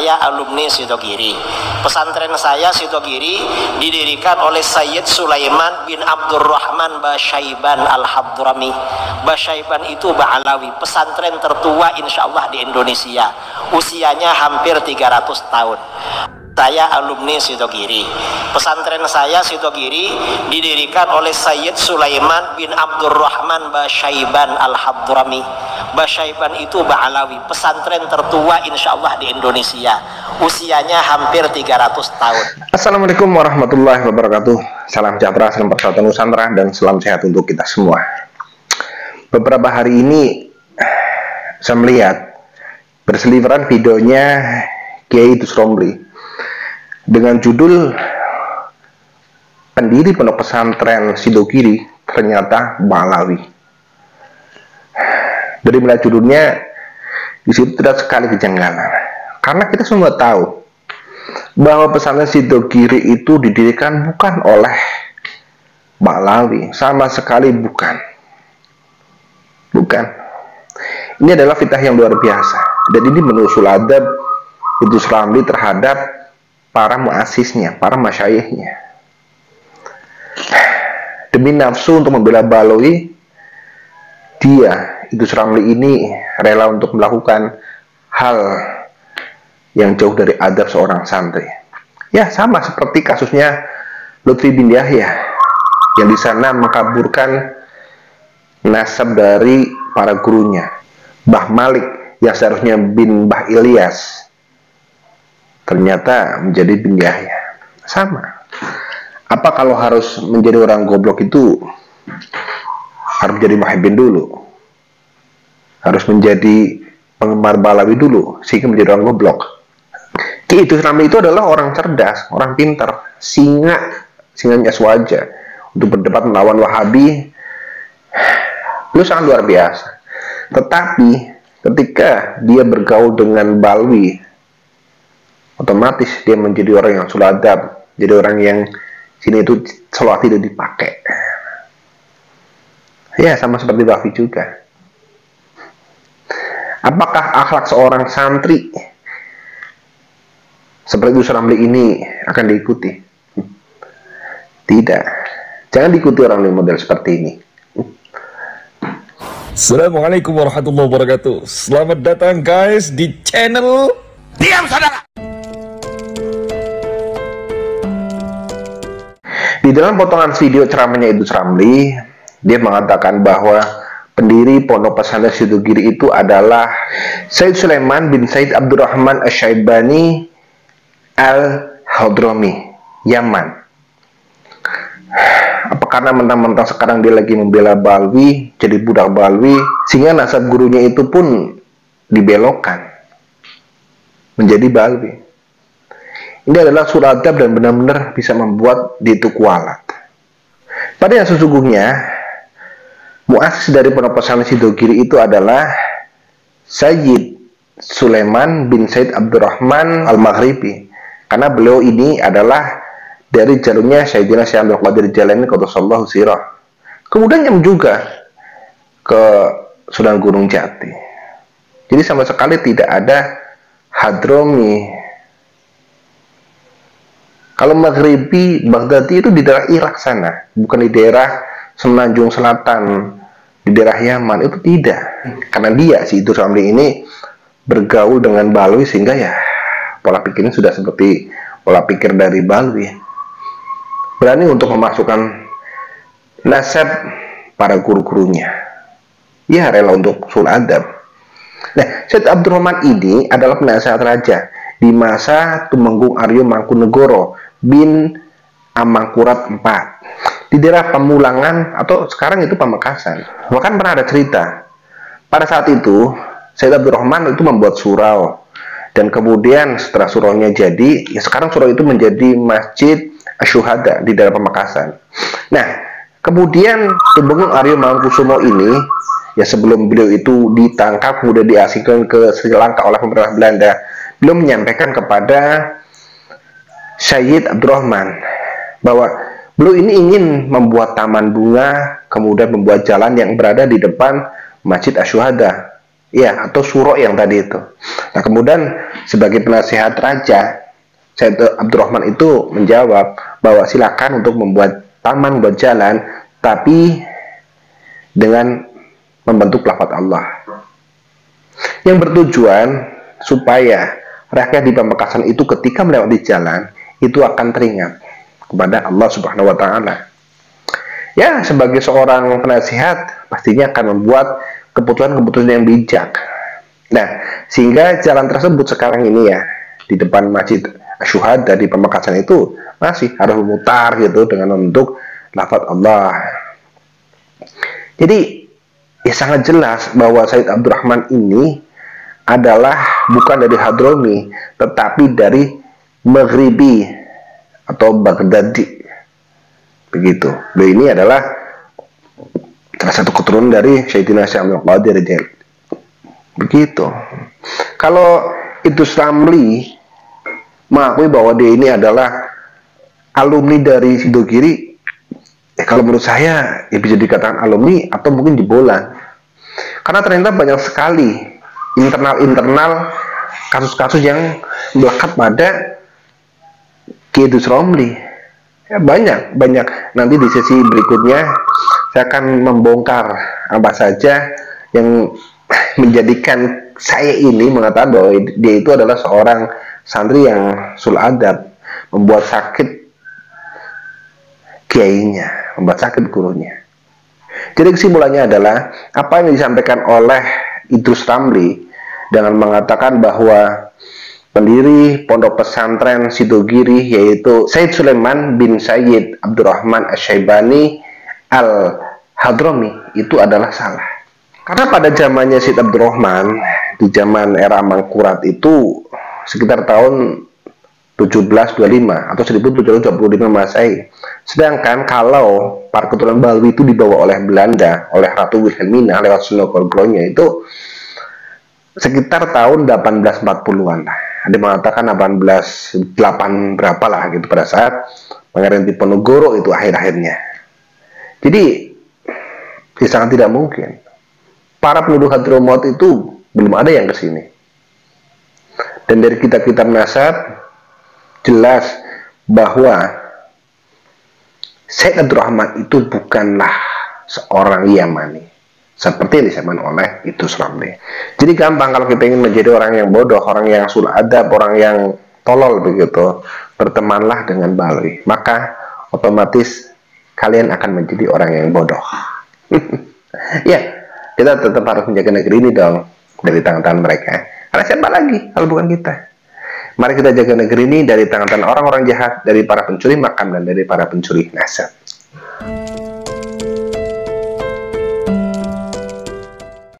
Saya alumni Sidogiri. Pesantren saya Sidogiri didirikan oleh Sayyid Sulaiman bin Abdurrahman Basyaiban Al-Hadrami. Basyaiban itu Ba'alawi, pesantren tertua insya Allah di Indonesia. Usianya hampir 300 tahun. Saya alumni Sidogiri. Pesantren saya Sidogiri didirikan oleh Sayyid Sulaiman bin Abdurrahman Basyaiban Al-Hadrami. Basyaiban itu Ba'alawi, pesantren tertua insya Allah di Indonesia. Usianya hampir 300 tahun. Assalamualaikum warahmatullahi wabarakatuh. Salam sejahtera, salam persatuan Nusantara, dan salam sehat untuk kita semua. Beberapa hari ini saya melihat berseliweran videonya Kiai Idrus Romli dengan judul pendiri pondok pesantren Sidogiri ternyata Ba'alawi. Dari melihat judulnya, di situ terdapat sekali kejanggalan. Karena kita semua tahu bahwa pesantren Sidogiri itu didirikan bukan oleh Ba'alawi, sama sekali bukan. Bukan. Ini adalah fitnah yang luar biasa, dan ini menusul adab Idrus Romli terhadap para muasisnya, para masyayikhnya. Demi nafsu untuk membela Ba'alawi, dia, Idrus Romli ini rela untuk melakukan hal yang jauh dari adab seorang santri. Ya, sama seperti kasusnya Lutfi bin Yahya, yang di sana mengkaburkan nasab dari para gurunya. Mbah Malik yang seharusnya bin Mbah Ilyas ternyata menjadi bin Yahya. Sama. Apa kalau harus menjadi orang goblok itu harus menjadi muhibbin dulu? Harus menjadi penggemar Ba'alawi dulu sehingga menjadi orang goblok? Kiai Idrus Romli itu adalah orang cerdas, orang pintar, singanya swaja untuk berdebat melawan Wahabi. Itu sangat luar biasa. Tetapi ketika dia bergaul dengan Ba'alawi, otomatis dia menjadi orang yang suladab, jadi orang yang sini itu sholawat tidak dipakai. Ya, sama seperti Wahabi juga. Apakah akhlak seorang santri seperti Idrus Romli ini akan diikuti? Tidak. Jangan diikuti orang yang model seperti ini. Assalamualaikum warahmatullahi wabarakatuh. Selamat datang guys di channel Diam Saudara. Di dalam potongan video ceramahnya Idrus Romli, dia mengatakan bahwa pendiri pondok pesantren Sidogiri itu adalah Sayyid Sulaiman bin Said Abdurrahman Asy-Syaibani Al-Hadrami, Yaman. Apa karena mentang-mentang sekarang dia lagi membela Ba'alawi, jadi budak Ba'alawi, sehingga nasab gurunya itu pun dibelokkan menjadi Ba'alawi? Ini adalah suradab dan benar-benar bisa membuat dia itu kualat. Pada yang sesungguhnya, muassis dari pondok pesantren Sidogiri itu adalah Sayyid Sulaiman bin Said Abdurrahman Al-Maghribi, karena beliau ini adalah dari jalurnya Sayyidina Syekh Abdul Qadir Jailani qaddasallahu sirah. Kemudian yang juga ke Sunan Gunung Jati. Jadi sama sekali tidak ada Hadrami. Kalau Maghribi, Baghdadi itu di daerah Irak sana, bukan di daerah Semenanjung Selatan, di daerah Yaman. Itu tidak. Karena dia, si Idrus Romli ini bergaul dengan Ba'alawi, sehingga ya pola pikirnya sudah seperti pola pikir dari Ba'alawi. Berani untuk memasukkan nasab para guru-gurunya. Ya, rela untuk sul adab. Nah, Syed Abdurrahman ini adalah penasehat raja di masa Tumenggung Aryo Mangkunegoro bin Amangkurat IV di daerah Pamulangan, atau sekarang itu Pamekasan. Bahkan pernah ada cerita pada saat itu Syed Abdurrahman itu membuat surau, dan kemudian setelah suraunya jadi, ya sekarang surau itu menjadi Masjid Asy-Syuhada di daerah Pamekasan. Nah, kemudian Tumenggung Aryo Mangkusumo ini, ya sebelum beliau itu ditangkap kemudian diasingkan ke Sri Lanka oleh pemerintah Belanda, beliau menyampaikan kepada Sayyid Abdurrahman bahwa beliau ini ingin membuat taman bunga, kemudian membuat jalan yang berada di depan Masjid Asy-Syuhada, ya, atau surau yang tadi itu. Nah, kemudian sebagai penasihat raja, Said Abdurrahman itu menjawab bahwa silakan untuk membuat taman buat jalan, tapi dengan membentuk lafaz Allah yang bertujuan supaya rakyat di Pamekasan itu ketika melewati jalan itu akan teringat kepada Allah Subhanahu wa Ta'ala. Ya, sebagai seorang penasihat pastinya akan membuat keputusan-keputusan yang bijak. Nah, sehingga jalan tersebut sekarang ini ya, di depan Masjid Syuhada di Pamekasan itu masih harus memutar gitu dengan membentuk lafaz Allah. Jadi ya sangat jelas bahwa Said Abdurrahman ini adalah bukan dari Hadrami, tetapi dari Maghribi atau Baghdadi. Begitu. Beliau ini adalah salah satu keturunan dari Sayyidina Syamil Qadir. Begitu. Kalau Idrus Ramli mengakui bahwa dia ini adalah alumni dari Sidogiri, kalau menurut saya ya bisa dikatakan alumni atau mungkin jebolan, karena ternyata banyak sekali internal kasus-kasus yang melekat pada Idrus Ramli. Ya, banyak nanti di sesi berikutnya saya akan membongkar apa saja yang menjadikan saya ini mengatakan bahwa dia itu adalah seorang santri yang sul adab, membuat sakit kiainya, membuat sakit gurunya. Jadi kesimpulannya adalah apa yang disampaikan oleh Idrus Ramli dengan mengatakan bahwa pendiri pondok pesantren Sidogiri yaitu Said Sulaiman bin Sayyid Abdurrahman Asy-Syaibani Al-Hadrami itu adalah salah. Karena pada zamannya Said Abdurrahman, di zaman era Mangkurat itu sekitar tahun 1725 atau 1725 Masehi. Sedangkan kalau para keturunan Balwi itu dibawa oleh Belanda, oleh Ratu Wilhelmina lewat Sunogorglonya itu sekitar tahun 1840-an lah. Ada mengatakan 1808 berapa lah gitu pada saat Pangeran Diponegoro itu akhir-akhirnya. Jadi sangat tidak mungkin. Para penduduk Hadramaut itu belum ada yang kesini. Dan dari kitab-kitab nasab jelas bahwa Said Abdurrahman itu bukanlah seorang Yamani seperti yang disampaikan oleh Idrus Ramli. Jadi gampang kalau kita ingin menjadi orang yang bodoh, orang yang sul adab, orang yang tolol begitu, bertemanlah dengan Balwi, maka otomatis kalian akan menjadi orang yang bodoh. Ya, kita tetap harus menjaga negeri ini dong dari tangan-tangan mereka. Karena siapa lagi kalau bukan kita? Mari kita jaga negeri ini dari tangan-tangan orang-orang jahat, dari para pencuri makam dan dari para pencuri nasab.